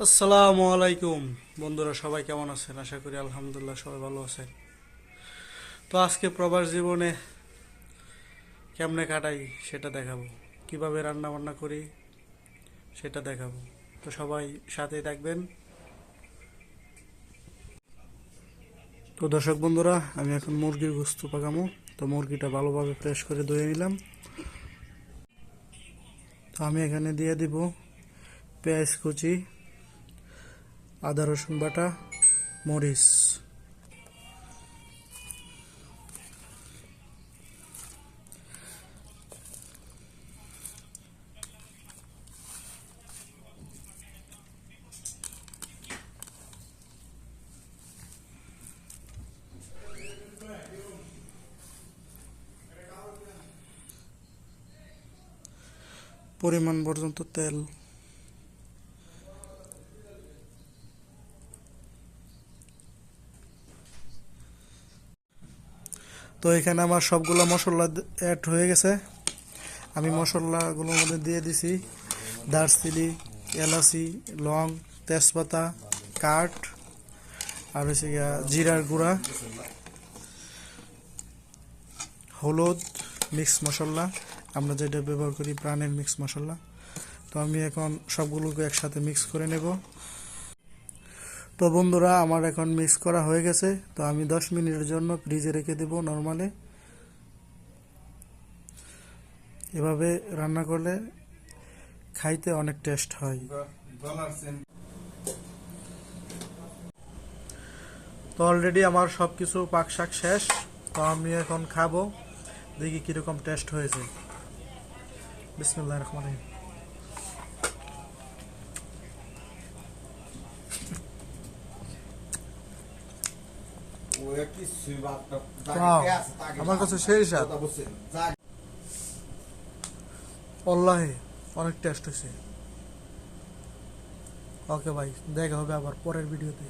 আসসালামু আলাইকুম বন্ধুরা, সবাই কেমন আছেন? আশা করি আলহামদুলিল্লাহ সবাই ভালো আছেন। তো আজকে প্রবাস জীবনে কেমনে কাটাই সেটা দেখাবো, কিভাবে রান্না বান্না করি সেটা দেখাবো। তো সবাই সাথেই থাকবেন। তো দর্শক বন্ধুরা, আমি এখন মুরগির গোস্ত পাকামো। তো মুরগিটা ভালোভাবে ফ্রেশ করে ধুয়ে নিলাম। তো আমি এখানে দিয়ে দিব পেঁয়াজ কুচি, আদা রসুন বাটা, মরিচ। পরিমাণ পর্যন্ত তেল। তো এখানে আমার সবগুলো মশলা অ্যাড হয়ে গেছে। আমি মশলাগুলোর মধ্যে দিয়ে দিছি দারচিনি, এলাচি, লং, তেজপাতা, কাঠ, আর হচ্ছে গিয়া জিরার গুঁড়া, হলুদ, মিক্স মশলা, আমরা যেটা ব্যবহার করি প্রাণের মিক্স মশলা। তো আমি এখন সবগুলোকে একসাথে মিক্স করে নেব। তো বন্ধুরা, আমার এখন মিক্স করা হয়ে গেছে। তো আমি 10 মিনিটের জন্য ফ্রিজে রেখে দেব নরমালে। এভাবে রান্না করলে খাইতে অনেক টেস্ট হয়। তো অলরেডি আমার সব কিছু পাক শাক শেষ। তো আমি এখন খাবো, দেখি কিরকম টেস্ট হয়েছে। বিসমিল্লাহির রহমানির রহিম। Wow, আমার কাছে সেই স্বাদ। অল্লাহি অনেক টেস্ট হয়েছে। ওকে ভাই, দেখা হবে আবার পরের ভিডিওতে।